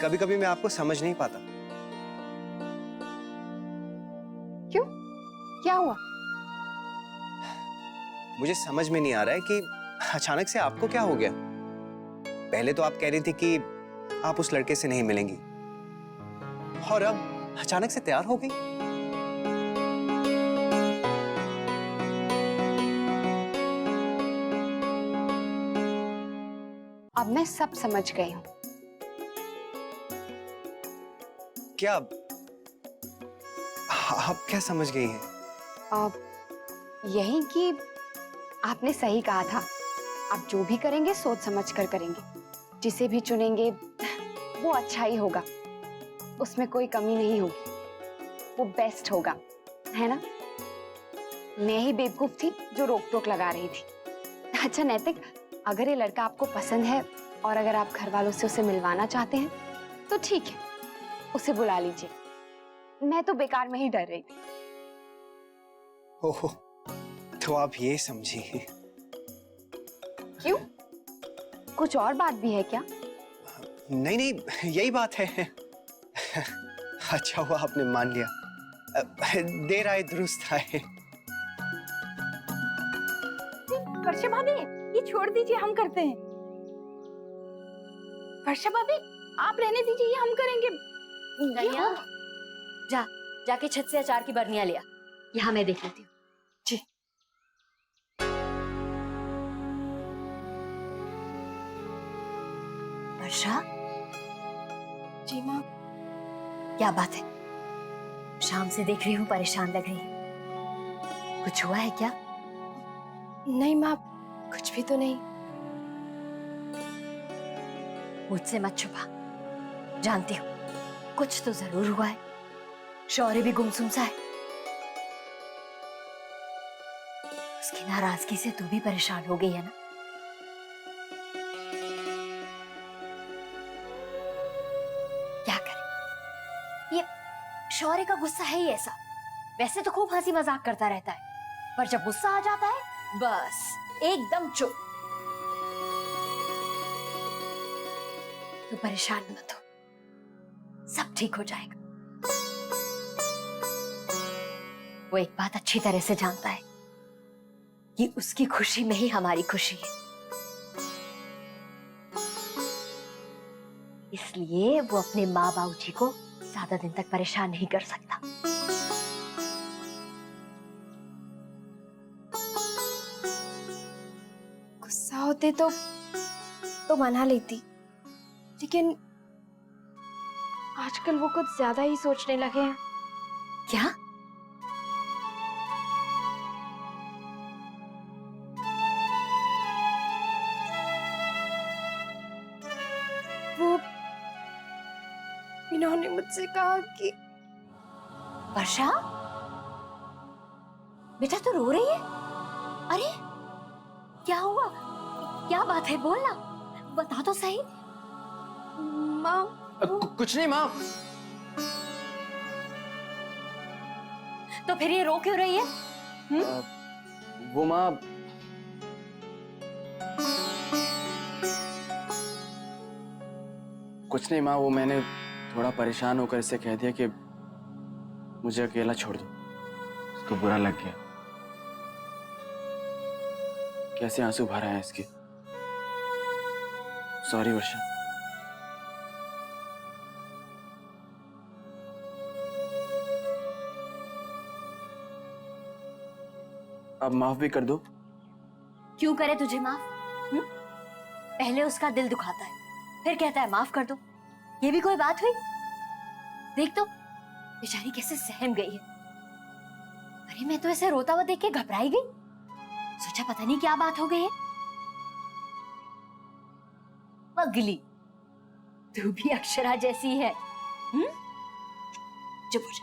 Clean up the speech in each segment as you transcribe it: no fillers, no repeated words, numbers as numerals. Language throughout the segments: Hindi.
कभी कभी मैं आपको समझ नहीं पाता। क्यों? क्या हुआ? मुझे समझ में नहीं आ रहा है कि अचानक से आपको क्या हो गया। पहले तो आप कह रही थी कि आप उस लड़के से नहीं मिलेंगी, और अब अचानक से तैयार हो गई। अब मैं सब समझ गई हूँ। क्या? आप क्या समझ गई हैं? यही कि आपने सही कहा था। आप जो भी करेंगे सोच समझ कर करेंगे। जिसे भी चुनेंगे वो अच्छा ही होगा, उसमें कोई कमी नहीं होगी, वो बेस्ट होगा, है ना? मैं ही बेवकूफ थी जो रोक टोक लगा रही थी। अच्छा नैतिक, अगर ये लड़का आपको पसंद है और अगर आप घर वालों से उसे मिलवाना चाहते हैं तो ठीक है, उसे बुला लीजिए। मैं तो बेकार में ही डर रही थी। ओह, तो आप ये समझी? क्यों? कुछ और बात भी है क्या? नहीं नहीं, यही बात है। अच्छा हुआ आपने मान लिया। देर आए दुरुस्त आए। वर्षा भाभी, ये छोड़ दीजिए, हम करते हैं। वर्षा भाभी, आप रहने दीजिए, ये हम करेंगे। जाके छत से अचार की बरनियां लिया, यहाँ मैं देख लेती हूँ। जी। वर्षा, जी माँ। क्या बात है? शाम से देख रही हूँ परेशान लग रही है। कुछ हुआ है क्या? नहीं माँ, कुछ भी तो नहीं। मुझसे मत छुपा, जानती हूँ कुछ तो जरूर हुआ है। शौर्य भी गुमसुम सा है। उसकी नाराजगी से तू भी परेशान हो गई है ना? क्या करें, ये शौर्य का गुस्सा है ही ऐसा। वैसे तो खूब हंसी मजाक करता रहता है, पर जब गुस्सा आ जाता है बस एकदम चुप। तो परेशान मत हो, सब ठीक हो जाएगा। वो एक बात अच्छी तरह से जानता है कि उसकी खुशी में ही हमारी खुशी है, इसलिए वो अपने माँ बाबू जी को ज्यादा दिन तक परेशान नहीं कर सकता। गुस्सा होते तो मना लेती, लेकिन आजकल वो कुछ ज्यादा ही सोचने लगे हैं। क्या? वो इन्होंने मुझसे कहा कि वर्षा, बेटा तू रो रही है? अरे क्या हुआ, क्या बात है, बोलना, बता तो सही। माँ, कुछ नहीं माँ। तो फिर ये रो क्यों रही है? वो माँ, कुछ नहीं माँ, वो मैंने थोड़ा परेशान होकर इसे कह दिया कि मुझे अकेला छोड़ दो। उसको बुरा लग गया। कैसे आंसू भरा है इसके। सॉरी वर्षा। अब माफ भी कर दो। क्यों करे तुझे माफ? पहले उसका दिल दुखाता है, फिर कहता है माफ कर दो। ये भी कोई बात हुई? देख तो बेचारी कैसे सहम गई है। अरे मैं तो ऐसे रोता हुआ देख के घबराई गई, सोचा पता नहीं क्या बात हो गई है। पगली, तू भी अक्षरा जैसी है। चुप हो जा।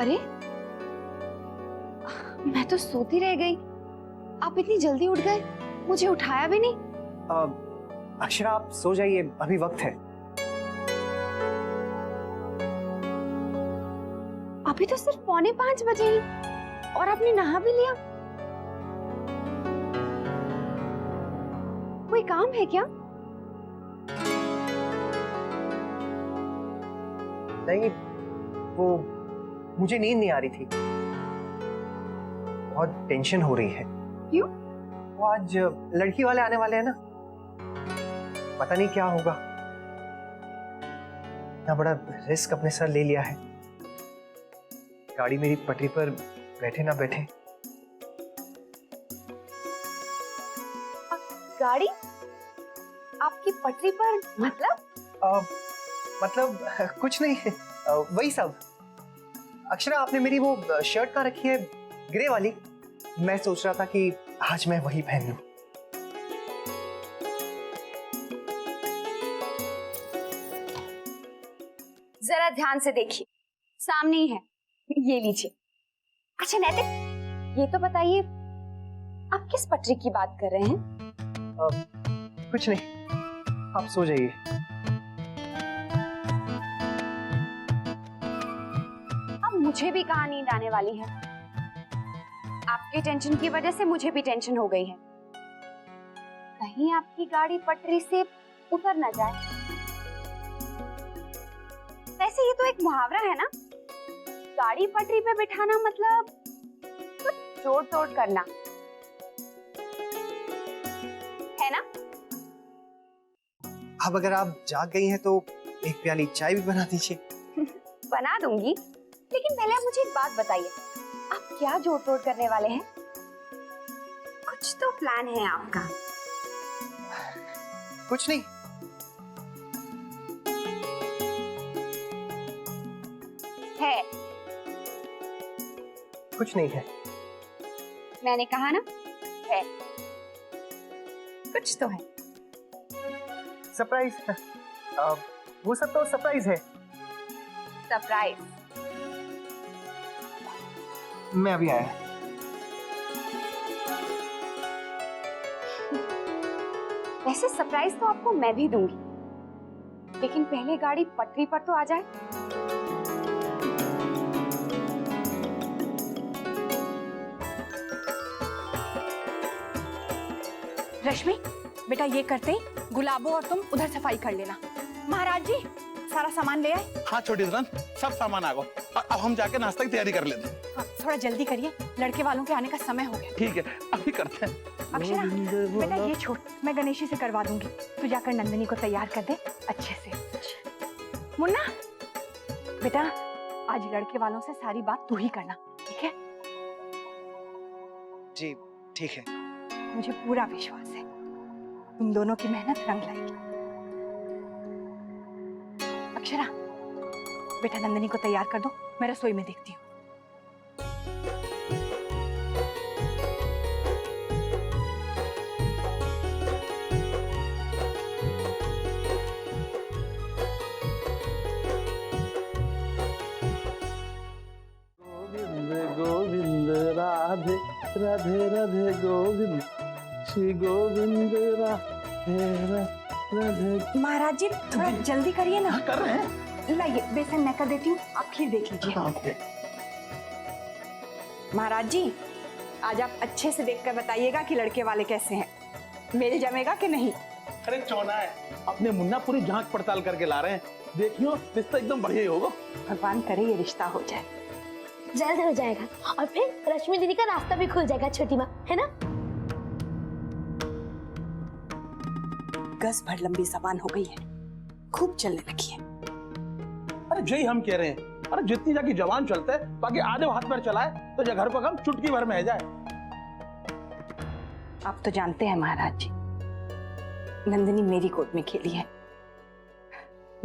अरे, मैं तो सोती रह गई। आप इतनी जल्दी उठ गए, मुझे उठाया भी नहीं। अक्षरा, आप सो जाइए, अभी वक्त है। अभी तो सिर्फ 4:45 बजे हैं और आपने नहा भी लिया। कोई काम है क्या? नहीं, वो मुझे नींद नहीं आ रही थी, बहुत टेंशन हो रही है। क्यों? वो आज लड़की वाले आने वाले हैं ना, पता नहीं क्या होगा। इतना बड़ा रिस्क अपने सर ले लिया है। गाड़ी मेरी पटरी पर बैठे ना बैठे। गाड़ी आपकी पटरी पर? मतलब कुछ नहीं है, वही सब। अक्षरा, आपने मेरी वो शर्ट कहाँ रखी है, ग्रे वाली? मैं सोच रहा था कि आज मैं वही पहन लूं। जरा ध्यान से देखिए, सामने ही है, ये लीजिए। अच्छा नैतिक, ये तो बताइए आप किस पटरी की बात कर रहे हैं? कुछ नहीं, आप सो जाइए। अब मुझे भी कहाँ नींद आने वाली है। आपके टेंशन की वजह से मुझे भी टेंशन हो गई है। कहीं आपकी गाड़ी पटरी से उतर ना जाए। वैसे ये तो एक मुहावरा है ना, गाड़ी पटरी पे बिठाना मतलब कुछ जोड़ तोड़ करना है ना? अब अगर आप जाग गई हैं तो एक प्याली चाय भी बना दीजिए। बना दूंगी, लेकिन पहले आप मुझे एक बात बताइए, आप क्या जोड़ तोड़ करने वाले हैं? कुछ तो प्लान है आपका। कुछ नहीं। है? कुछ नहीं है। मैंने कहा ना, है। कुछ तो है। सरप्राइज। वो सब तो सरप्राइज है। सरप्राइज? मैं अभी आया। वैसे सरप्राइज तो आपको मैं भी दूंगी, लेकिन पहले गाड़ी पटरी पर तो आ जाए। रश्मि, बेटा ये करते ही गुलाबो और तुम उधर सफाई कर लेना। महाराज जी, सारा सामान ले आए? हाँ छोटी दुल्हन, सब सामान आ गया। अब हम जाके नाश्ता की तैयारी कर लेते हैं। हाँ, थोड़ा जल्दी करिए, लड़के वालों के आने का समय हो गया। ठीक है, अभी करते हैं। अक्षरा, बेटा ये छोड़, मैं गणेशी से करवा दूंगी। तू जाकर नंदिनी को तैयार कर दे अच्छे से। मुन्ना, बेटा आज लड़के वालों से सारी बात तू ही करना, ठीक है? जी ठीक है। मुझे पूरा विश्वास है तुम दोनों की मेहनत रंग लाएगी। अक्षरा, बेटा नंदिनी को तैयार कर दो, मैं रसोई में देखती हूँ। गोविंद गोविंद राधे राधे राधे गोविंद श्री गोविंद राधे राधे। महाराज जी थोड़ा जल्दी करिए ना। कर रहे हैं। लाइए, बेसन मैं कर देती हूँ, आप खीर देख लीजिए। महाराज जी, आज आप अच्छे से देखकर बताइएगा कि लड़के वाले कैसे हैं, मेल जमेगा कि नहीं। अरे चौना है, अपने मुन्ना पूरी जांच पड़ताल करके ला रहे हैं। देखियो रिश्ता एकदम बढ़िया ही होगा। भगवान करे ये रिश्ता हो जाए। जल्द हो जाएगा और फिर रश्मि दीदी का रास्ता भी खुल जाएगा, छोटी माँ, है ना? गज भर लंबी जबान हो गई है, खूब चलने लगी है। अरे जय हम कह रहे हैं, अरे जितनी जाकी जवान चलता है, बाकी आधे हाथ पैर चलाए तो घर पर हम चुटकी भर में है जाए। आप तो जानते हैं महाराज जी, नंदिनी मेरी गोद में खेली है।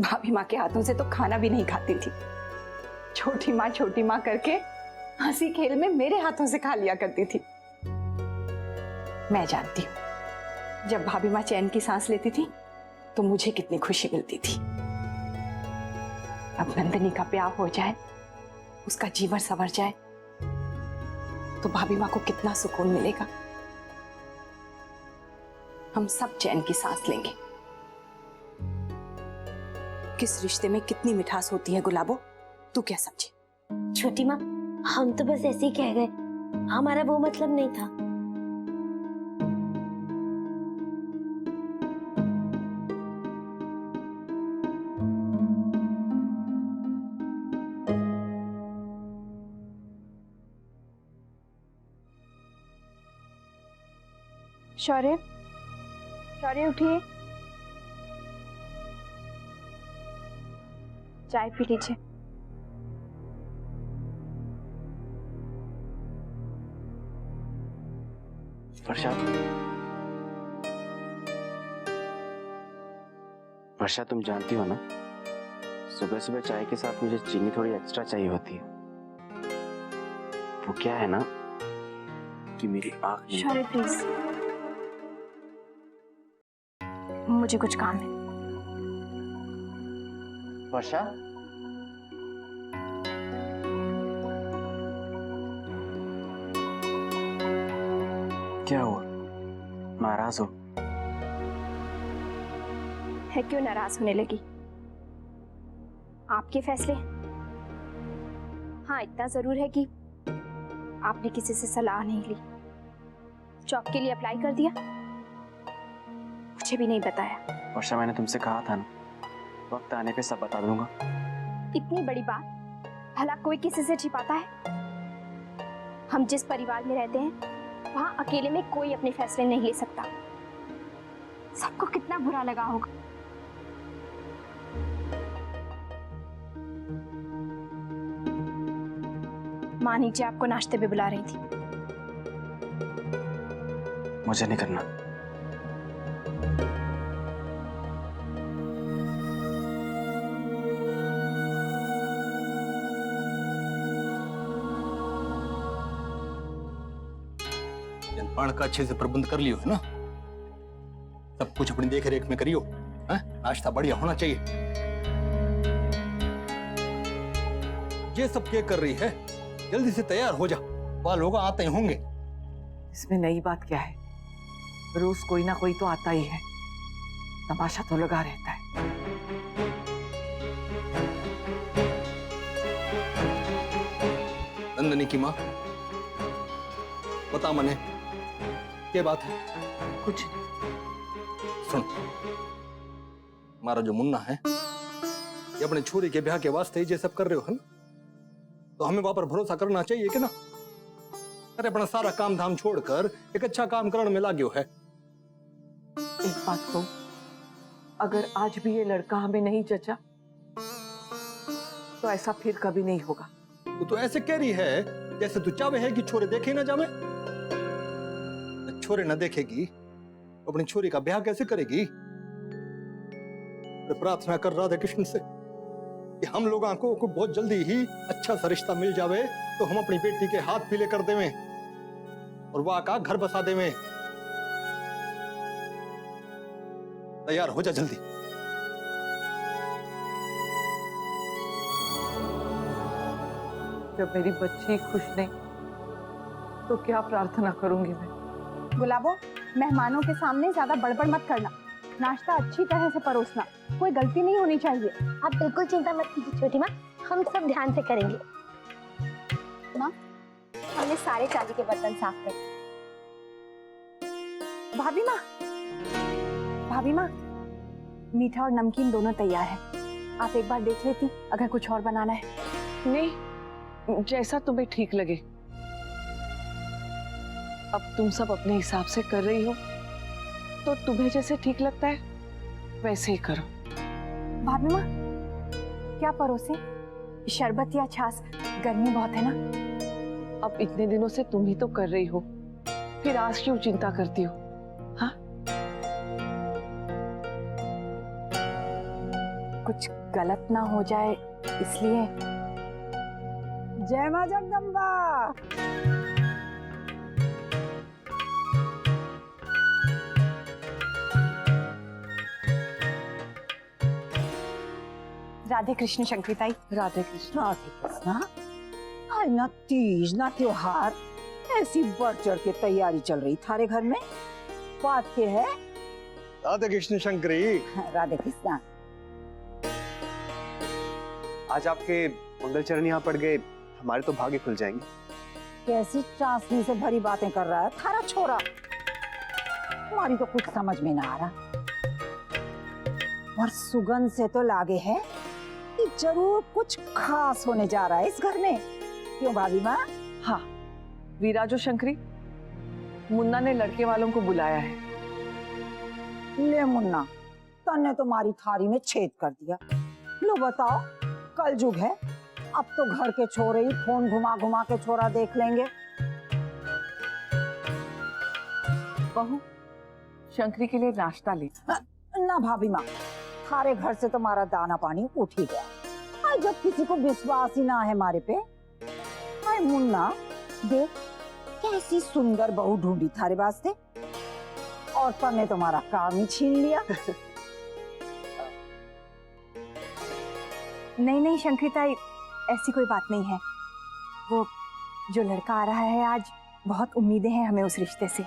भाभी माँ के हाथों से तो खाना भी नहीं खाती थी। छोटी माँ करके हंसी खेल में मेरे हाथों से खा लिया करती थी। मैं जानती हूँ जब भाभी माँ चैन की सांस लेती थी तो मुझे कितनी खुशी मिलती थी। अब नंदिनी का ब्याह हो जाए उसका जीवन संवर जाए तो भाभी माँ को कितना सुकून मिलेगा। हम सब चैन की सांस लेंगे। किस रिश्ते में कितनी मिठास होती है गुलाबो, तू क्या समझे? छोटी माँ, हम तो बस ऐसे ही कह गए, हमारा वो मतलब नहीं था। शौर्य, शौर्य उठिए, चाय पी लीजिए। वर्षा, वर्षा तुम जानती हो ना, सुबह सुबह चाय के साथ मुझे चीनी थोड़ी एक्स्ट्रा चाहिए होती है। वो क्या है ना कि मेरी आँख में शौर्य प्लीज, मुझे कुछ काम है। वर्षा, क्या हुआ? नाराज हो? है क्यों नाराज होने लगी? आपके फैसले। हाँ, इतना जरूर है कि आपने किसी से सलाह नहीं ली, जॉब के लिए अप्लाई कर दिया, मुझे भी नहीं बताया। वर्षा, मैंने तुमसे कहा था ना, वक्त आने पे सब बता दूंगा। इतनी बड़ी बात भला कोई किसी से छिपाता है? हम जिस परिवार में रहते हैं वहां अकेले में कोई अपने फैसले नहीं ले सकता। सबको कितना बुरा लगा होगा। माँ नीचे आपको नाश्ते पे बुला रही थी। मुझे नहीं करना। जलपान का अच्छे से प्रबंध कर लियो है ना? सब कुछ अपनी देख रेख में करियो। नाश्ता बढ़िया होना चाहिए। ये सब क्या कर रही है? जल्दी से तैयार हो जा, वहां लोग आते ही होंगे। इसमें नई बात क्या है? रोज कोई ना कोई तो आता ही है, तमाशा तो लगा रहता है। नंदनी की माँ, बता मने, क्या बात है? कुछ नहीं। सुन, हमारा जो मुन्ना है, ये अपने छोरी के ब्याह के वास्ते ये सब कर रहे हो है ना? तो हमें वहां पर भरोसा करना चाहिए कि ना? अरे अपना सारा काम धाम छोड़कर एक अच्छा काम करने में लाग्यो है। एक बात कहूं, अगर आज भी ये लड़का हमें नहीं जचा तो ऐसा फिर कभी नहीं होगा। तू तो ऐसे कह रही है जैसे तू चाहे है कि छोरे देखे ना जावे। छोरे ना देखेगी तो अपनी छोरी का ब्याह कैसे करेगी? मैं प्रार्थना कर राधा कृष्ण से कि हम लोगों को बहुत जल्दी ही अच्छा सा रिश्ता मिल जावे, तो हम अपनी बेटी के हाथ पीले कर देवें और वहां का घर बसा देवें। तैयार हो जा जल्दी। जब मेरी बच्ची खुश नहीं तो क्या प्रार्थना करूंगी मैं? गुलाबो, मेहमानों के सामने ज्यादा बड़बड़ मत करना। नाश्ता अच्छी तरह से परोसना, कोई गलती नहीं होनी चाहिए। आप बिल्कुल चिंता मत कीजिए छोटी माँ, हम सब ध्यान से करेंगे। माँ, हमने सारे चांदी के बर्तन साफ कर दिए। भाभी माँ, भाभी माँ, मीठा और नमकीन दोनों तैयार है। आप एक बार देख लेती अगर कुछ और बनाना है। नहीं, जैसा तुम्हें ठीक लगे। अब तुम सब अपने हिसाब से कर रही हो, तो तुम्हें जैसे ठीक लगता है वैसे ही करो। भाभी माँ, क्या परोसे? शरबत या छाछ? गर्मी बहुत है ना। अब इतने दिनों से तुम ही तो कर रही हो, फिर आज क्यों चिंता करती हो? हाँ, कुछ गलत ना हो जाए इसलिए। जय मां जगदम्बा। राधे कृष्ण शंकरिताई। राधे कृष्ण। राधे कृष्णा, आज ना तीज ना त्योहार, ऐसी बढ़ चढ़ के तैयारी चल रही थारे घर में। बात के है राधे कृष्ण शंकरी। राधे कृष्णा। आज आपके मंगलचरण यहाँ पड़ गए, हमारे तो भाग्य खुल जाएंगे। कैसी चाशनी से भरी बातें कर रहा है थारा छोरा। हमारी तो कुछ समझ में ना आ रहा, और सुगंध से तो लागे है कि जरूर कुछ खास होने जा रहा है इस घर में। क्यों भाभी माँ? हाँ, वीराजो शंकरी, मुन्ना ने लड़के वालों को बुलाया है। ले मुन्ना, तन्ने तो मारी थारी में छेद कर दिया। लो बताओ, कल जुग है, अब तो घर के छोरे ही फोन घुमा घुमा के छोरा देख लेंगे। बहू, शंकरी के लिए नाश्ता ले। ना भाभी माँ, थारे घर से तो हमारा दाना पानी उठ ही गया। आज जब किसी को विश्वास ही ना है हमारे पे। हाय मुन्ना, देख कैसी सुंदर बहू ढूंढी थारे वास्ते, और तन्ने तुम्हारा काम ही छीन लिया। नहीं नहीं शंकरी ताई, ऐसी कोई बात नहीं है। वो जो लड़का आ रहा है आज, बहुत उम्मीदें हैं हमें उस रिश्ते से।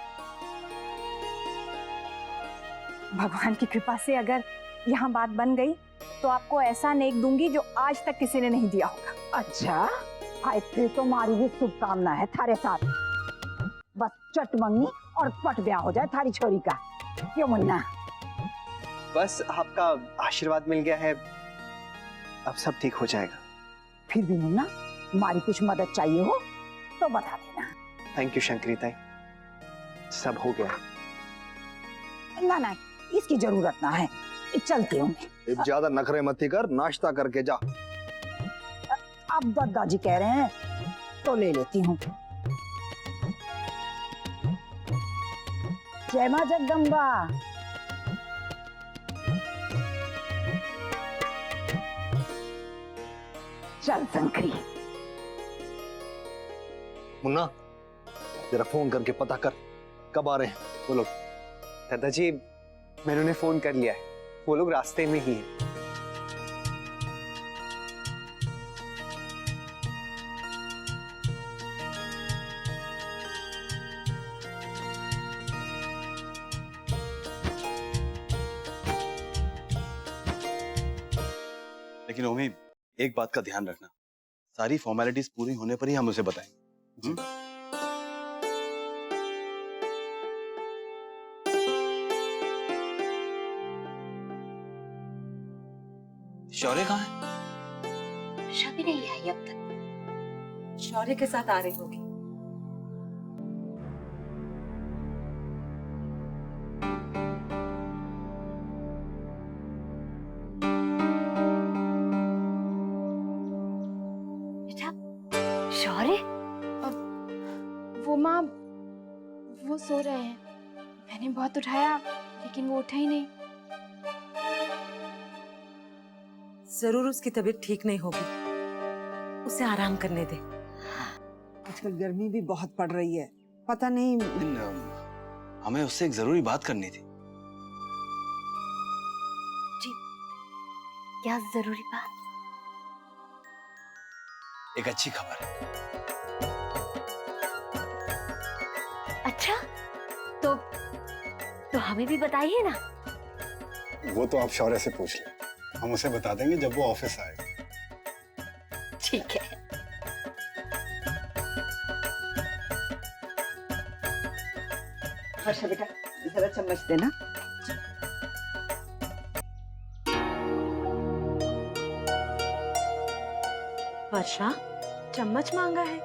भगवान की कृपा से अगर यहाँ बात बन गई तो आपको ऐसा नेक दूंगी जो आज तक किसी ने नहीं दिया होगा। अच्छा, हाय फिर तो हमारी भी शुभकामना है थारे साथ। बस चट मंगनी और पट ब्याह हो जाए थारी छोरी का। क्यों मुन्ना? बस आपका आशीर्वाद मिल गया है, अब सब ठीक हो जाएगा। फिर भी मुन्ना, हमारी कुछ मदद चाहिए हो तो बता देना। थैंक यू शंकरी ताई, सब हो गया। ना ना, इसकी जरूरत ना है, चलती हूँ मैं। ज्यादा नखरे मत कर, नाश्ता करके जा। अब दादाजी कह रहे हैं तो ले लेती हूँ। जय मां जगदम्बा। चल शंकरी। मुन्ना, जरा फोन करके पता कर कब आ रहे हैं वो लोग। दादाजी, मैंने उन्हें फोन कर लिया है, वो लोग रास्ते में ही हैं। लेकिन ओमी, एक बात का ध्यान रखना, सारी फॉर्मेलिटीज पूरी होने पर ही हम उसे बताएंगे। शौर्य कहाँ है? शबी नहीं आई अब तक। शौर्य के साथ आ रही होगी। शौर्य? वो माँ, वो सो रहे हैं। मैंने बहुत उठाया लेकिन वो उठा ही नहीं। जरूर उसकी तबीयत ठीक नहीं होगी, उसे आराम करने दे। आजकल गर्मी भी बहुत पड़ रही है, पता नहीं। हमें उससे एक जरूरी बात करनी थी। क्या जरूरी बात? एक अच्छी खबर है। अच्छा, तो हमें भी बताइए ना। वो तो आप शौर्य से पूछ लें, हम उसे बता देंगे जब वो ऑफिस आएगा। ठीक है। हर्षा बेटा, जरा चम्मच देना। वर्षा, चम्मच मांगा है,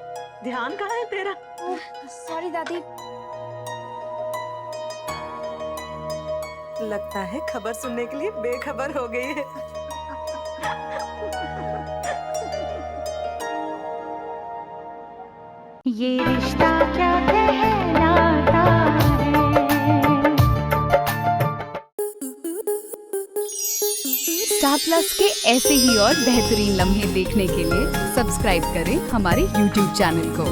ध्यान कहाँ है तेरा? सॉरी दादी। लगता है खबर सुनने के लिए बेखबर हो गई है। ये रिश्ता क्या कहलाता है। स्टार प्लस के ऐसे ही और बेहतरीन लम्हे देखने के लिए सब्सक्राइब करें हमारे YouTube चैनल को।